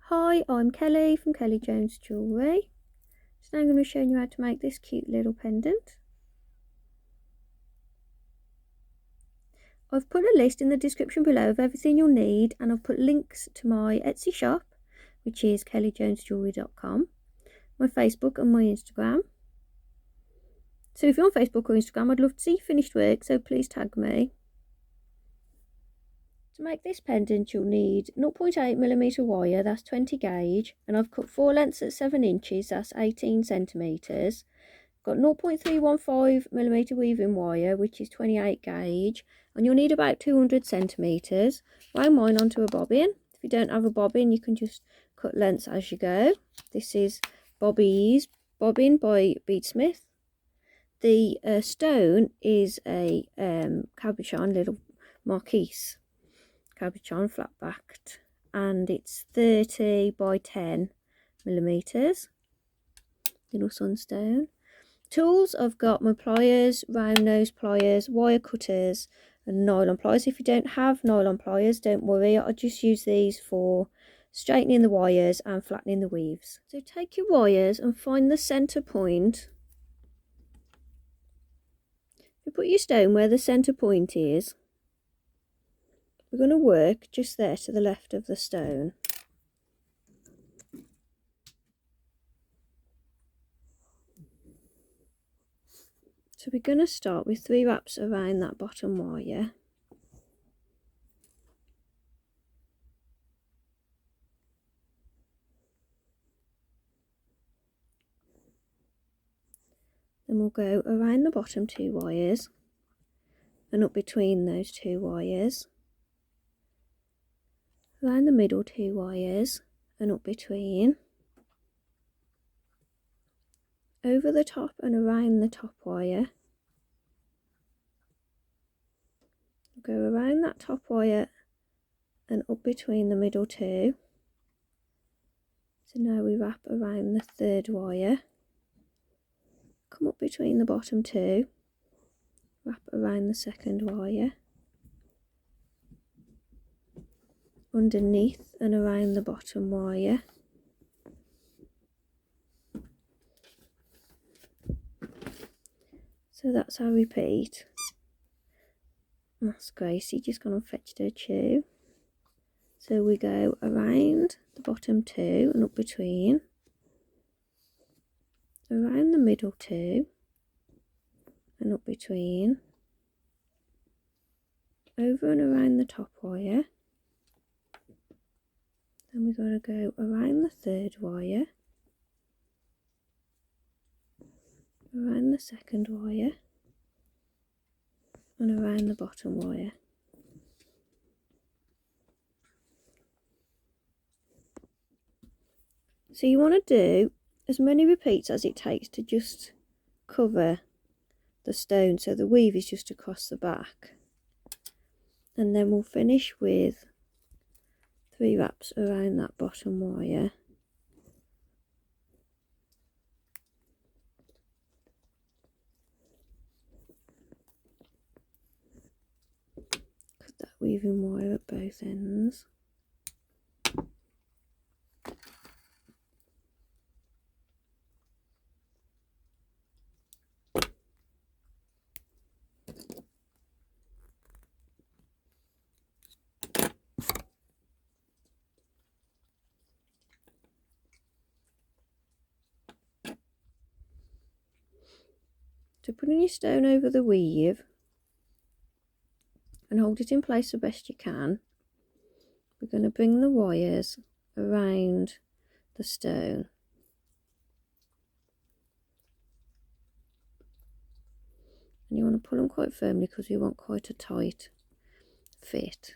Hi, I'm Kelly from Kelly Jones Jewellery. So now I'm going to show you how to make this cute little pendant. I've put a list in the description below of everything you'll need, and I've put links to my Etsy shop, which is kellyjonesjewellery.com, my Facebook and my Instagram. So if you're on Facebook or Instagram, I'd love to see your finished work, so please tag me. To make this pendant, you'll need 0.8mm wire, that's 20 gauge, and I've cut 4 lengths at 7 inches, that's 18 centimetres. Got 0.315mm weaving wire, which is 28 gauge, and you'll need about 200 centimetres. Wound mine onto a bobbin. If you don't have a bobbin, you can just cut lengths as you go. This is Bobeeze bobbin by Beadsmith. The stone is a cabochon, little Marquise cabochon, flat backed, and it's 30 by 10mm, little sunstone. Tools, I've got my pliers, round nose pliers, wire cutters and nylon pliers. If you don't have nylon pliers, don't worry, I just use these for straightening the wires and flattening the weaves. So take your wires and find the centre point. You put your stone where the centre point is. We're going to work just there to the left of the stone. So we're going to start with 3 wraps around that bottom wire. Then we'll go around the bottom 2 wires and up between those 2 wires, around the middle 2 wires and up between, over the top and around the top wire. Go around that top wire and up between the middle 2. So now we wrap around the 3rd wire, come up between the bottom 2, wrap around the 2nd wire, underneath and around the bottom wire, so that's our repeat. That's Gracie just gone and fetched her chew. So we go around the bottom 2 and up between, around the middle 2 and up between, over and around the top wire. Then we've got to go around the 3rd wire, around the 2nd wire and around the bottom wire. So you want to do as many repeats as it takes to just cover the stone, so the weave is just across the back, and then we'll finish with 3 wraps around that bottom wire. Cut that weaving wire at both ends. So putting your stone over the weave and hold it in place the best you can, we're going to bring the wires around the stone. And you want to pull them quite firmly because we want quite a tight fit.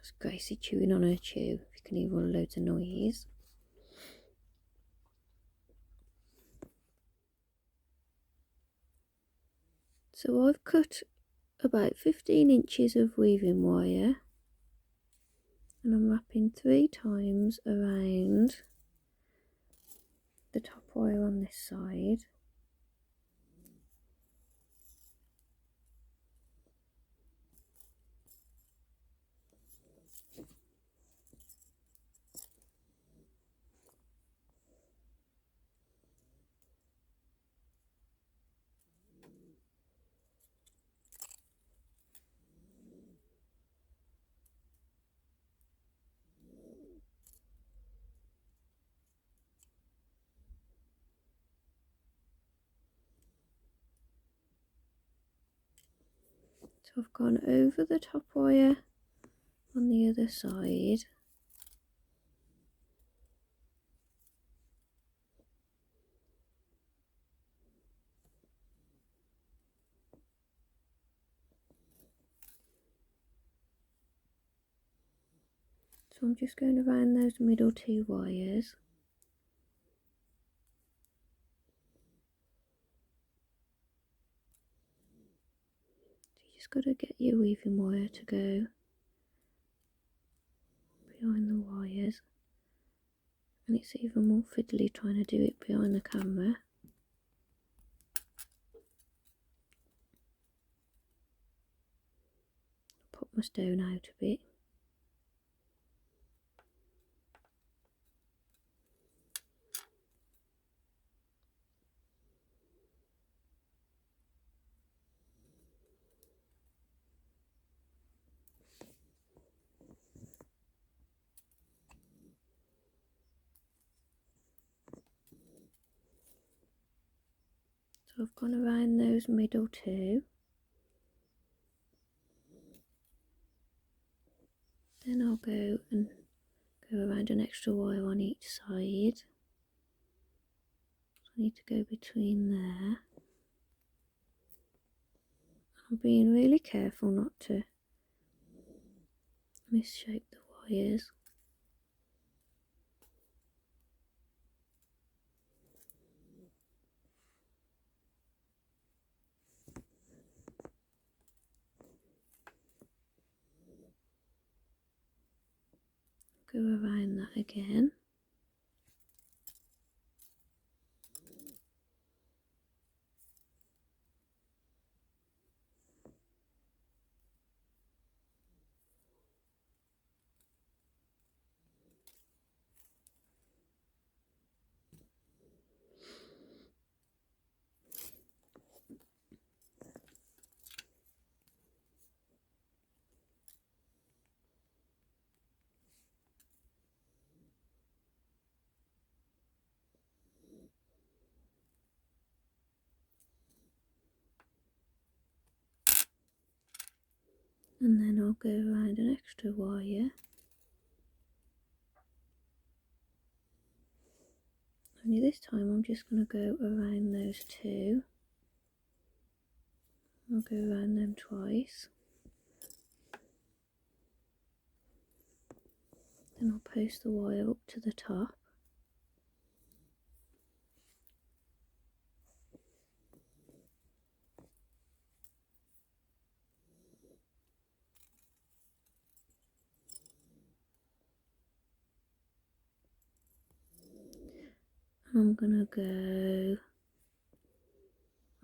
That's Gracie chewing on her chew, if you can hear all loads of noise. So I've cut about 15 inches of weaving wire, and I'm wrapping 3 times around the top wire on this side. So I've gone over the top wire on the other side. So I'm just going around those middle 2 wires. So you just got to get your weaving wire to go behind the wires, and it's even more fiddly trying to do it behind the camera. Pop my stone out a bit. So I've gone around those middle 2. Then I'll go around an extra wire on each side. So I need to go between there. I'm being really careful not to misshape the wires. Go around that again. And then I'll go around an extra wire. Only this time I'm just going to go around those 2. I'll go around them twice. Then I'll post the wire up to the top. I'm gonna go,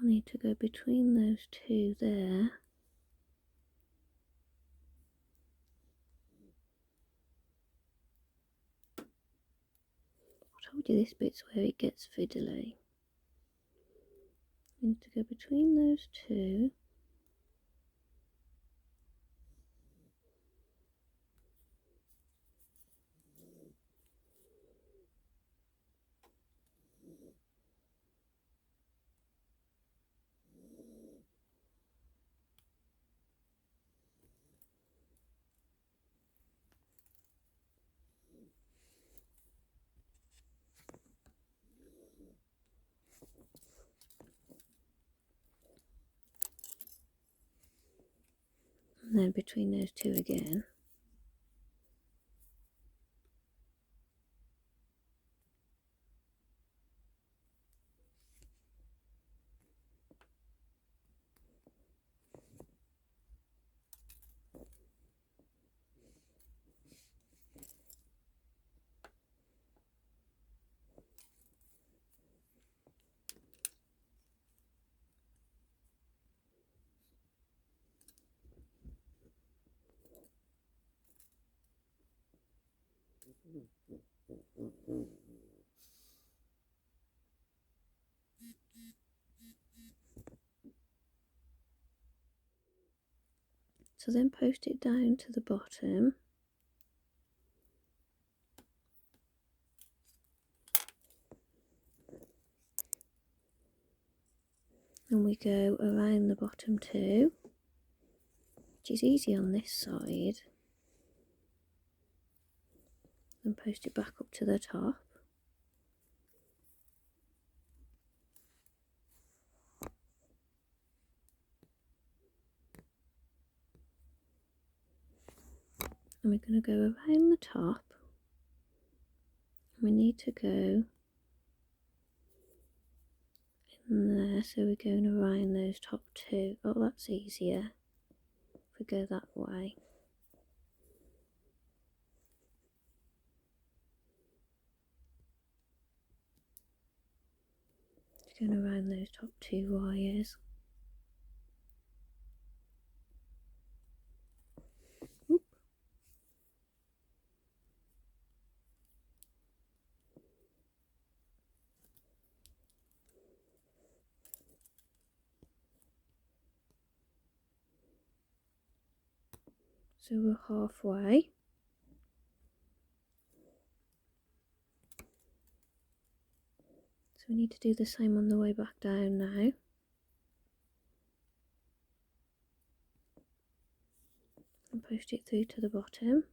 I need to go between those 2 there. I told you this bit's where it gets fiddly. I need to go between those 2. And then between those 2 again. So then post it down to the bottom. And we go around the bottom too, which is easy on this side. And post it back up to the top. And we're going to go around the top. We need to go in there, so we're going around those top two. Oh, that's easier if we go that way. Just going around those top two wires. Oop. So we're halfway. So we need to do the same on the way back down now. And post it through to the bottom.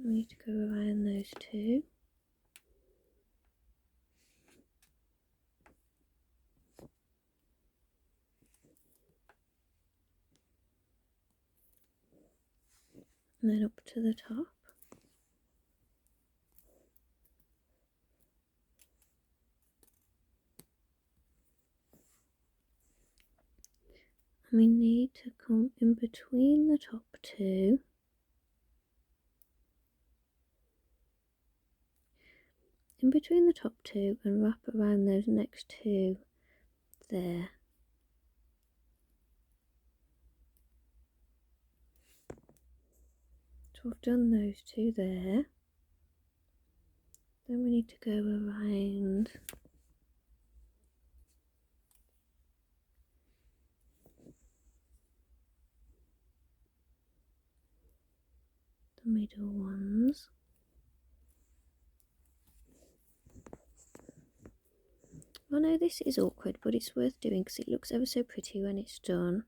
We need to go around those two. And then up to the top. And we need to come in between the top two. In between the top two and wrap around those next two there. So I've done those two there. Then we need to go around the middle ones. I know this is awkward, but it's worth doing because it looks ever so pretty when it's done.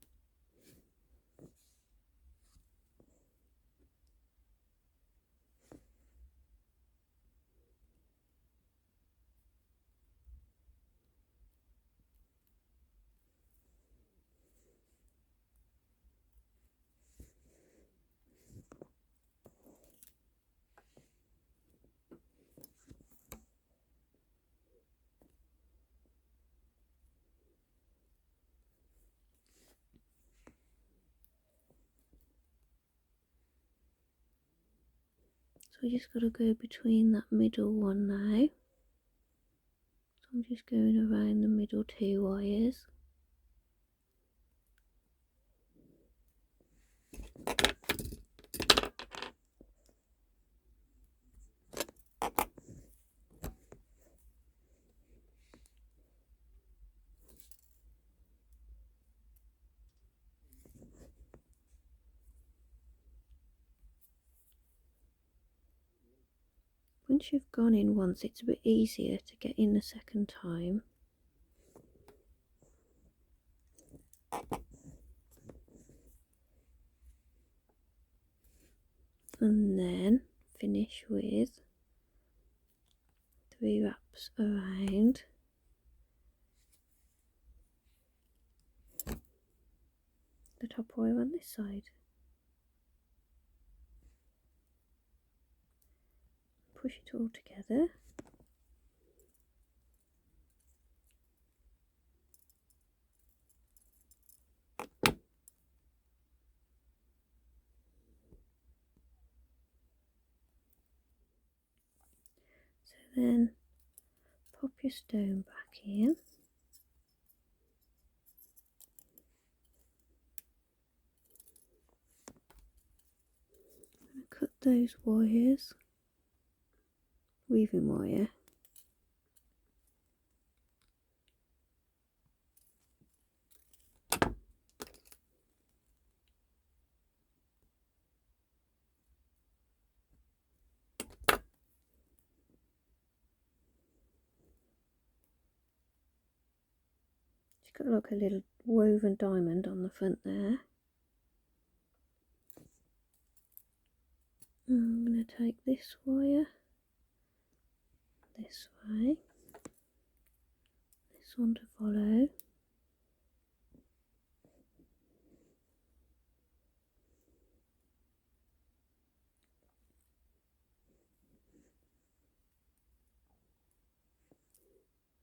So we just got to go between that middle one now. So I'm just going around the middle two wires. Once you've gone in once, it's a bit easier to get in the second time. And then finish with 3 wraps around the top wire on this side. Push it all together. So then pop your stone back in. Cut those wires, weaving wire. It's got like a little woven diamond on the front there. I'm going to take this wire this way, this one to follow.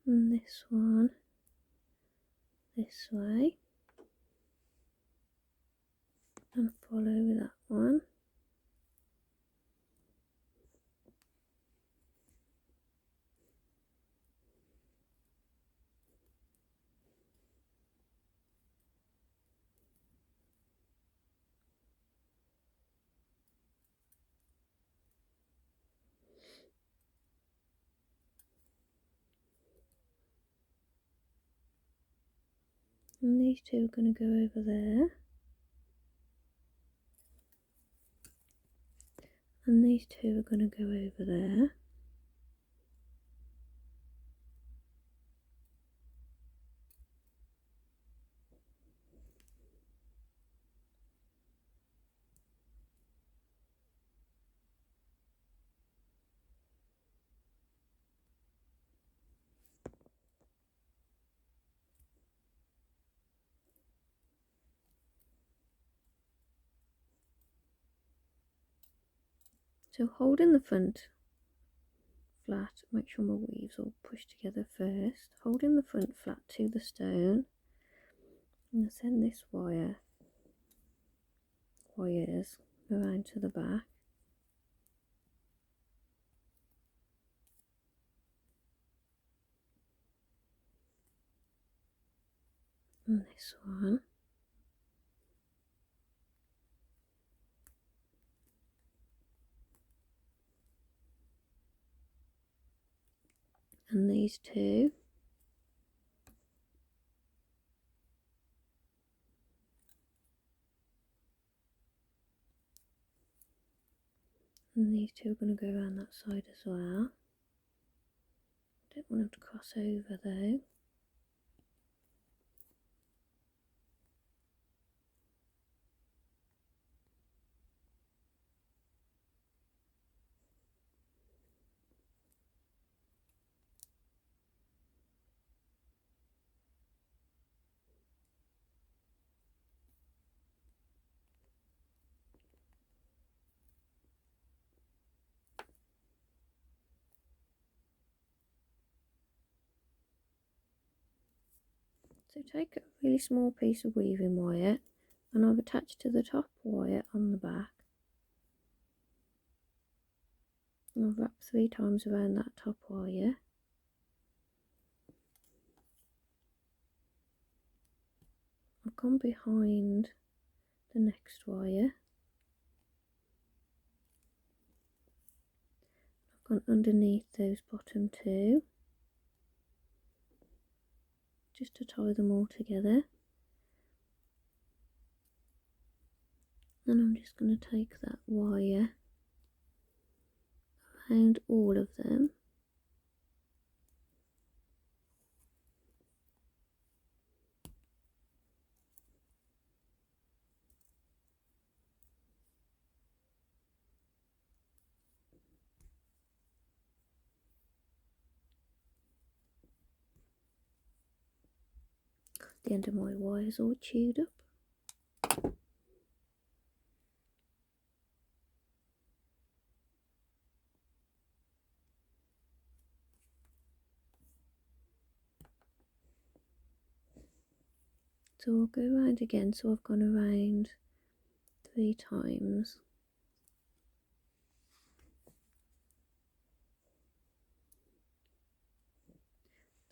And this one this way, and follow that one. And these two are going to go over there. And these two are going to go over there. So holding the front flat, make sure my weaves all pushed together first. Holding the front flat to the stone, I'm going to send this wires around to the back. And this one. And these two. And these two are going to go around that side as well. Don't want them to cross over though. So take a really small piece of weaving wire, and I've attached to the top wire on the back. And I've wrapped 3 times around that top wire. I've gone behind the next wire. I've gone underneath those bottom 2. Just to tie them all together. And I'm just going to take that wire around all of them. The end of my wire is all chewed up. So I'll go around again, so I've gone around 3 times.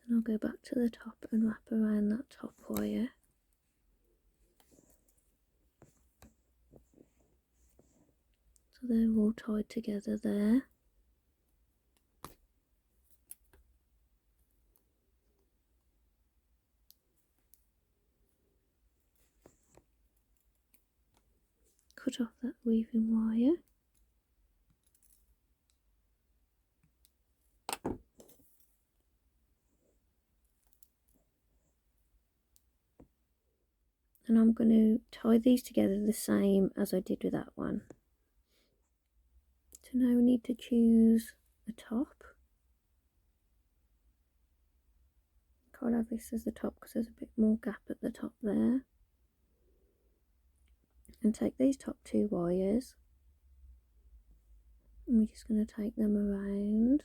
And I'll go back to the top and wrap around that top wire. So they're all tied together there. Cut off that weaving wire. And I'm going to tie these together the same as I did with that one. So now we need to choose a top. I'll have this as the top because there's a bit more gap at the top there. And take these top two wires. And we're just going to take them around.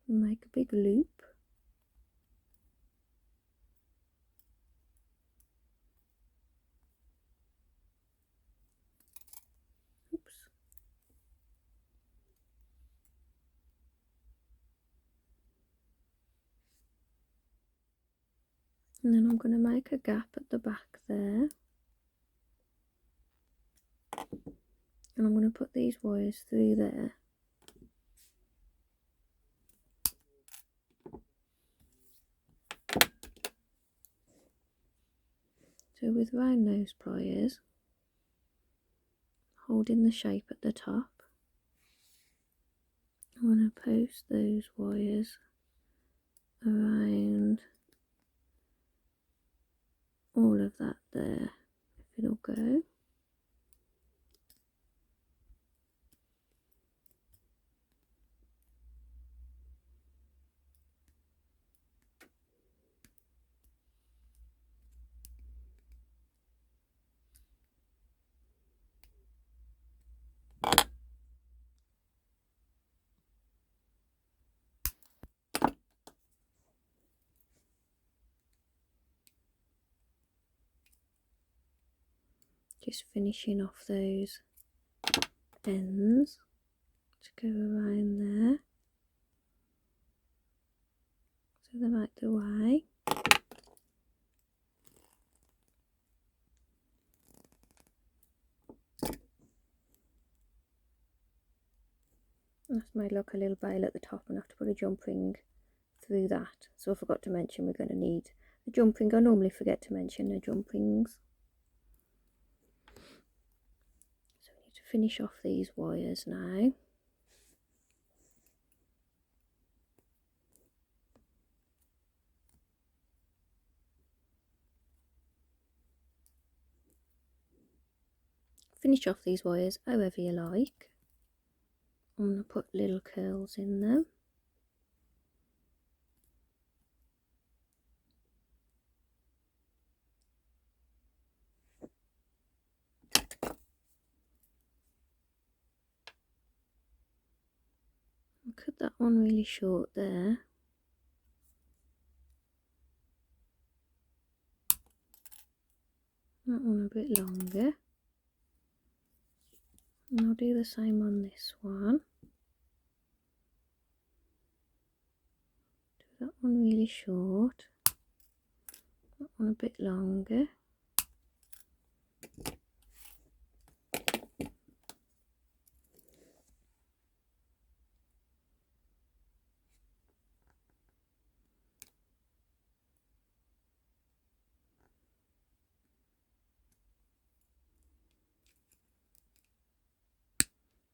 And make a big loop. Oops. And then I'm going to make a gap at the back there. And I'm going to put these wires through there. So with round nose pliers, holding the shape at the top, I'm going to post those wires around all of that there, if it'll go. Just finishing off those ends to go around there, so they're out the way. That's made like a little bail at the top, and I have to put a jump ring through that. So I forgot to mention we're going to need a jump ring. I normally forget to mention the jump rings. So we need to finish off these wires now. Finish off these wires however you like. I'm going to put little curls in them. I'll cut that one really short there. That one a bit longer. And I'll do the same on this one. Do that one really short. That one a bit longer.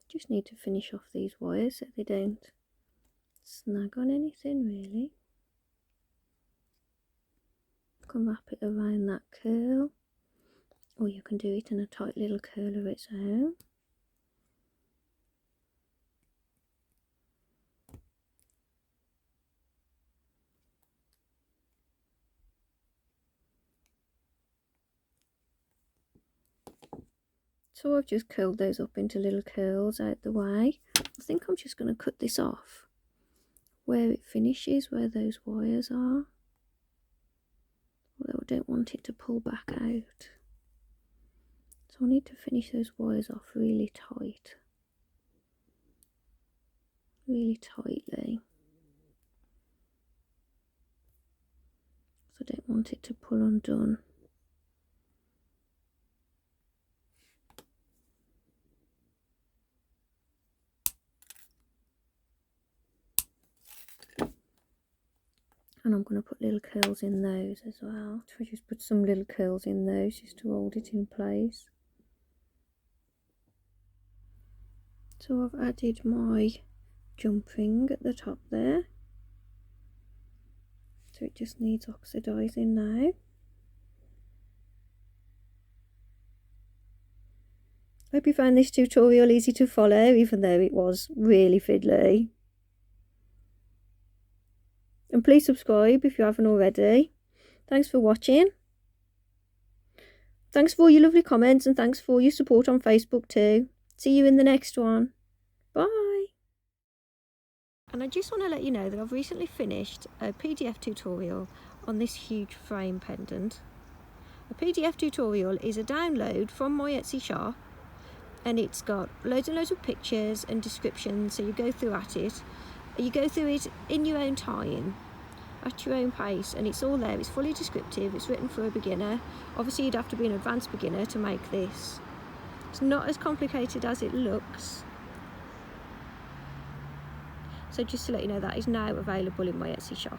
Just need to finish off these wires so they don't snag on anything really. You can wrap it around that curl, or you can do it in a tight little curl of its own. So I've just curled those up into little curls out the way. I think I'm just going to cut this off where it finishes, where those wires are. Although I don't want it to pull back out. So I need to finish those wires off really tight. Really tightly. So I don't want it to pull undone. And I'm going to put little curls in those as well. So I just put some little curls in those just to hold it in place. So I've added my jump ring at the top there. So it just needs oxidising now. Hope you found this tutorial easy to follow, even though it was really fiddly. And please subscribe if you haven't already. Thanks for watching. Thanks for all your lovely comments and thanks for your support on Facebook too. See you in the next one. Bye. And I just want to let you know that I've recently finished a PDF tutorial on this huge frame pendant. A PDF tutorial is a download from my Etsy shop, and it's got loads and loads of pictures and descriptions, so you go through at it. You go through it in your own time, at your own pace, and it's all there. It's fully descriptive, it's written for a beginner. Obviously you'd have to be an advanced beginner to make this. It's not as complicated as it looks. So just to let you know, that is now available in my Etsy shop.